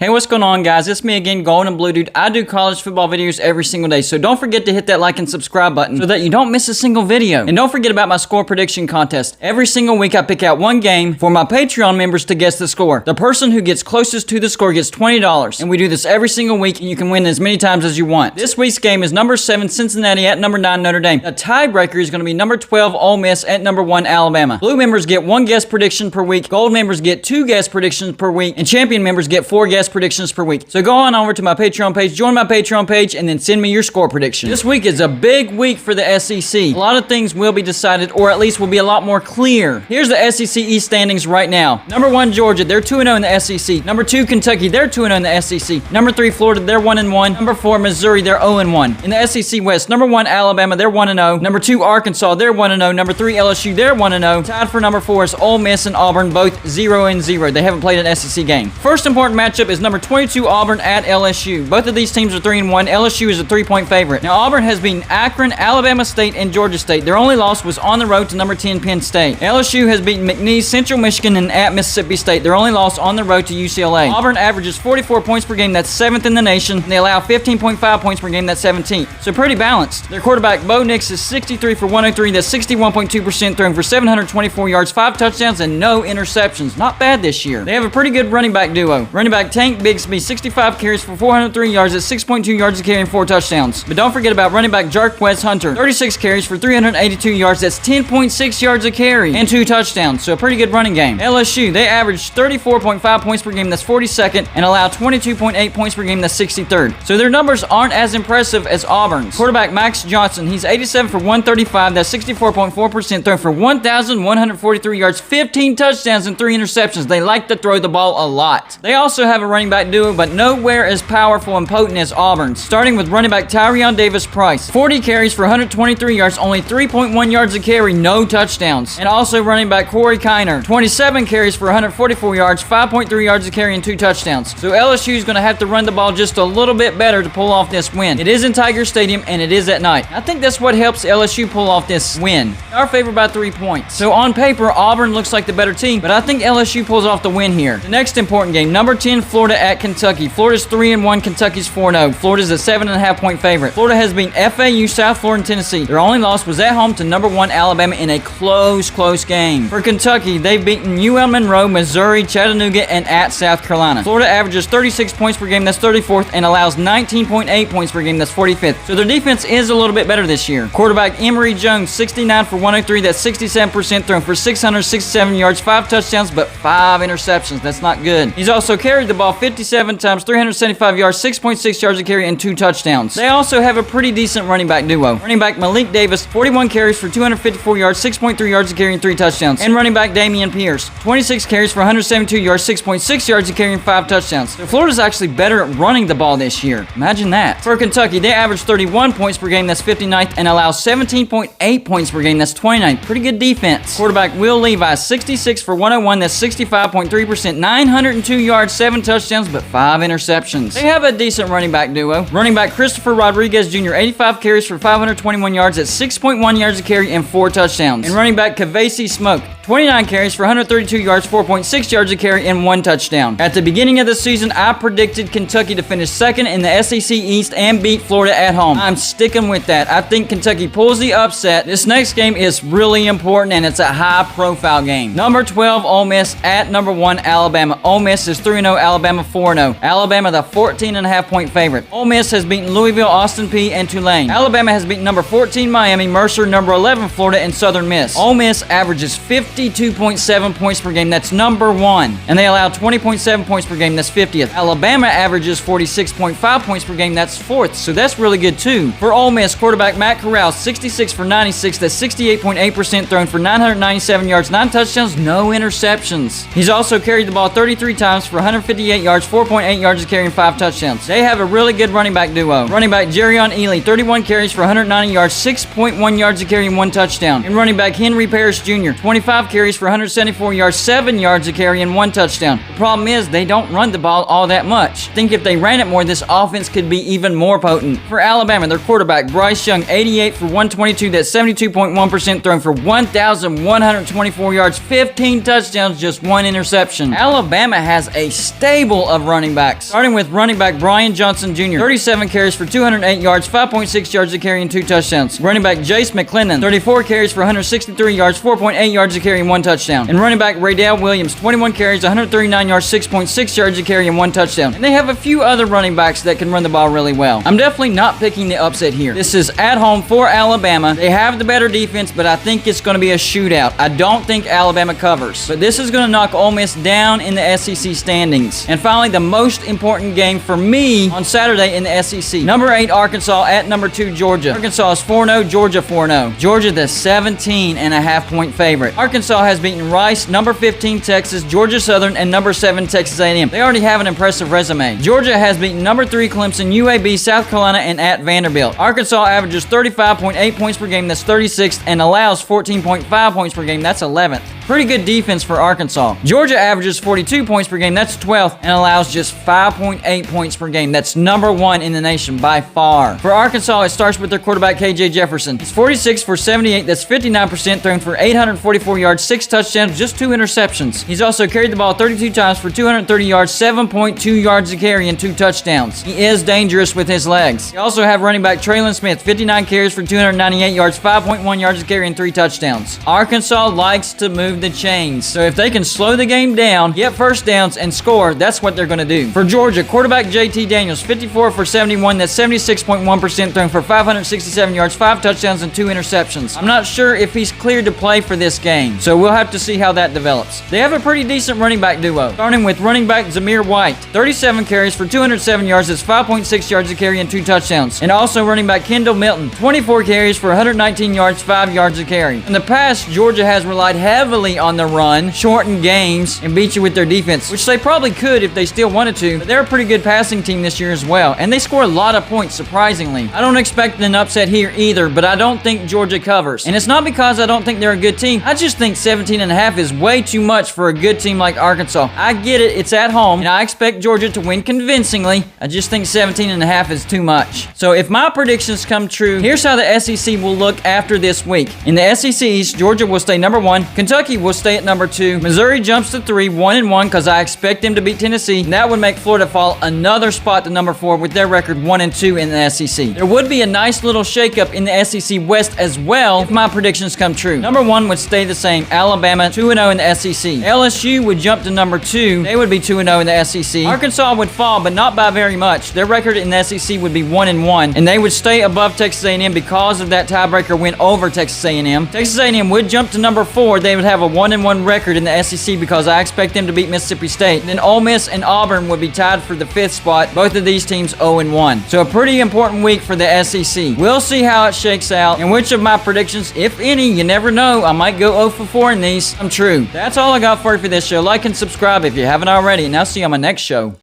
Hey, what's going on, guys? It's me again, Gold and Blue Dude. I do college football videos every single day, so don't forget to hit that like and subscribe button so that you don't miss a single video. And don't forget about my score prediction contest. Every single week, I pick out one game for my Patreon members to guess the score. The person who gets closest to the score gets $20, and we do this every single week, and you can win as many times as you want. This week's game is number 7, Cincinnati at number 9, Notre Dame. The tiebreaker is going to be number 12, Ole Miss at number 1, Alabama. Blue members get 1 guess prediction per week. Gold members get 2 guess predictions per week, and champion members get 4 guess predictions per week. So go on over to my Patreon page, join my Patreon page, and then send me your score prediction. This week is a big week for the SEC. A lot of things will be decided, or at least will be a lot more clear. Here's the SEC East standings right now. Number 1, Georgia, they're 2-0 in the SEC. Number 2, Kentucky, they're 2-0 in the SEC. Number 3, Florida, they're 1-1. Number 4, Missouri, they're 0-1. In the SEC West, number 1, Alabama, they're 1-0. Number 2, Arkansas, they're 1-0. Number 3, LSU, they're 1-0. Tied for number 4 is Ole Miss and Auburn, both 0-0. They haven't played an SEC game. First important matchup is number 22, Auburn at LSU. Both of these teams are 3-1. LSU is a 3-point favorite. Now, Auburn has beaten Akron, Alabama State, and Georgia State. Their only loss was on the road to number 10, Penn State. LSU has beaten McNeese, Central Michigan, and at Mississippi State. Their only loss on the road to UCLA. Auburn averages 44 points per game. That's 7th in the nation. They allow 15.5 points per game. That's 17th. So pretty balanced. Their quarterback, Bo Nix, is 63 for 103. That's 61.2%, throwing for 724 yards, 5 touchdowns, and no interceptions. Not bad this year. They have a pretty good running back duo. Running back Tank Bigsby, 65 carries for 403 yards at 6.2 yards a carry and 4 touchdowns. But don't forget about running back Jarquez Hunter, 36 carries for 382 yards. That's 10.6 yards a carry and 2 touchdowns. So a pretty good running game. LSU, they average 34.5 points per game. That's 42nd, and allow 22.8 points per game. That's 63rd. So their numbers aren't as impressive as Auburn's. Quarterback Max Johnson, he's 87 for 135. That's 64.4%, throwing for 1,143 yards, 15 touchdowns, and 3 interceptions. They like to throw the ball a lot. They also have a running back duo, but nowhere as powerful and potent as Auburn. Starting with running back Tyrion Davis-Price, 40 carries for 123 yards, only 3.1 yards a carry, no touchdowns. And also running back Corey Kiner, 27 carries for 144 yards, 5.3 yards a carry, and 2 touchdowns. So LSU is going to have to run the ball just a little bit better to pull off this win. It is in Tiger Stadium, and it is at night. I think that's what helps LSU pull off this win. They are favored by 3 points. So on paper, Auburn looks like the better team, but I think LSU pulls off the win here. The next important game, number 10, Florida at Kentucky. Florida's 3-1, Kentucky's 4-0. Florida's a 7.5 point favorite. Florida has beaten FAU, South Florida, and Tennessee. Their only loss was at home to number 1 Alabama in a close game. For Kentucky, they've beaten UL Monroe, Missouri, Chattanooga, and at South Carolina. Florida averages 36 points per game. That's 34th, and allows 19.8 points per game. That's 45th. So their defense is a little bit better this year. Quarterback Emory Jones, 69 for 103. That's 67%, thrown for 667 yards, 5 touchdowns, but 5 interceptions. That's not good. He's also carried the ball 57 times, 375 yards, 6.6 yards a carry, and 2 touchdowns. They also have a pretty decent running back duo. Running back Malik Davis, 41 carries for 254 yards, 6.3 yards a carry, and 3 touchdowns. And running back Damian Pierce, 26 carries for 172 yards, 6.6 yards a carry, and 5 touchdowns. So Florida's actually better at running the ball this year. Imagine that. For Kentucky, they average 31 points per game. That's 59th, and allow 17.8 points per game. That's 29th. Pretty good defense. Quarterback Will Levi, 66 for 101. That's 65.3%, 902 yards, 7 touchdowns, but 5 interceptions. They have a decent running back duo. Running back Christopher Rodriguez Jr., 85 carries for 521 yards at 6.1 yards a carry and 4 touchdowns. And running back Kavasi Smoke, 29 carries for 132 yards, 4.6 yards a carry, and 1 touchdown. At the beginning of the season, I predicted Kentucky to finish 2nd in the SEC East and beat Florida at home. I'm sticking with that. I think Kentucky pulls the upset. This next game is really important, and it's a high-profile game. Number 12, Ole Miss at number 1, Alabama. Ole Miss is 3-0, Alabama 4-0. Alabama, the 14.5 point favorite. Ole Miss has beaten Louisville, Austin Peay, and Tulane. Alabama has beaten number 14, Miami, Mercer, number 11, Florida, and Southern Miss. Ole Miss averages 52.7 points per game. That's number 1. And they allow 20.7 points per game. That's 50th. Alabama averages 46.5 points per game. That's 4th. So that's really good too. For Ole Miss, quarterback Matt Corral, 66 for 96. That's 68.8%, thrown for 997 yards, 9 touchdowns, no interceptions. He's also carried the ball 33 times for 158 yards, 4.8 yards a carry, and 5 touchdowns. They have a really good running back duo. Running back Jerrion Ely, 31 carries for 190 yards, 6.1 yards a carry, and 1 touchdown. And running back Henry Parrish Jr., 25 35 carries for 174 yards, 7 yards a carry, and 1 touchdown. The problem is they don't run the ball all that much. I think if they ran it more, this offense could be even more potent. For Alabama, their quarterback, Bryce Young, 88 for 122. That's 72.1% thrown for 1,124 yards, 15 touchdowns, just 1 interception. Alabama has a stable of running backs, starting with running back Brian Johnson Jr., 37 carries for 208 yards, 5.6 yards a carry, and 2 touchdowns. Running back Jace McClellan, 34 carries for 163 yards, 4.8 yards a carry, and 1 touchdown. And running back Raydell Williams, 21 carries, 139 yards, 6.6 yards a carry, and 1 touchdown. And they have a few other running backs that can run the ball really well. I'm definitely not picking the upset here. This is at home for Alabama. They have the better defense, but I think it's going to be a shootout. I don't think Alabama covers, but this is going to knock Ole Miss down in the SEC standings. And finally, the most important game for me on Saturday in the SEC. Number 8 Arkansas at number 2 Georgia. Arkansas is 4-0, Georgia 4-0. Georgia the 17.5 point favorite. Arkansas has beaten Rice, number 15 Texas, Georgia Southern, and number 7 Texas A&M. They already have an impressive resume. Georgia has beaten number 3 Clemson, UAB, South Carolina, and at Vanderbilt. Arkansas averages 35.8 points per game, that's 36th, and allows 14.5 points per game, that's 11th. Pretty good defense for Arkansas. Georgia averages 42 points per game, that's 12th, and allows just 5.8 points per game. That's number 1 in the nation by far. For Arkansas, it starts with their quarterback KJ Jefferson. He's 46 for 78, that's 59%, thrown for 844 yards, 6 touchdowns, just 2 interceptions. He's also carried the ball 32 times for 230 yards, 7.2 yards a carry, and 2 touchdowns. He is dangerous with his legs. You also have running back Traylon Smith, 59 carries for 298 yards, 5.1 yards a carry, and 3 touchdowns. Arkansas likes to move the chains, so if they can slow the game down, get first downs, and score, that's what they're going to do. For Georgia, quarterback JT Daniels, 54 for 71, that's 76.1%, thrown for 567 yards, 5 touchdowns, and 2 interceptions. I'm not sure if he's cleared to play for this game, so we'll have to see how that develops. They have a pretty decent running back duo, starting with running back Zamir White, 37 carries for 207 yards, that's 5.6 yards a carry, and 2 touchdowns. And also running back Kendall Milton, 24 carries for 119 yards, 5 yards a carry. In the past, Georgia has relied heavily on the run, shorten games, and beat you with their defense, which they probably could if they still wanted to, but they're a pretty good passing team this year as well, and they score a lot of points, surprisingly. I don't expect an upset here either, but I don't think Georgia covers. And it's not because I don't think they're a good team. I just think 17.5 is way too much for a good team like Arkansas. I get it, it's at home, and I expect Georgia to win convincingly. I just think 17.5 is too much. So if my predictions come true, here's how the SEC will look after this week. In the SEC East, Georgia will stay number 1, Kentucky will stay at number 2, Missouri jumps to 3, 1-1, because I expect them to beat Tennessee. That would make Florida fall another spot to number 4 with their record 1-2 in the SEC. There would be a nice little shakeup in the SEC West as well if my predictions come true. Number 1 would stay the same, Alabama 2-0 in the SEC. LSU would jump to number 2, they would be 2-0 in the SEC. Arkansas would fall, but not by very much. Their record in the SEC would be 1-1, and they would stay above Texas A&M because of that tiebreaker win over Texas A&M. Texas A&M would jump to number 4, they would have a 1-1 record in the SEC because I expect them to beat Mississippi State. Then Ole Miss and Auburn would be tied for the 5th spot, both of these teams 0-1. So a pretty important week for the SEC. We'll see how it shakes out, and which of my predictions, if any, you never know, I might go 0 for 4 in these, come true. That's all I got for you for this show. Like and subscribe if you haven't already, and I'll see you on my next show.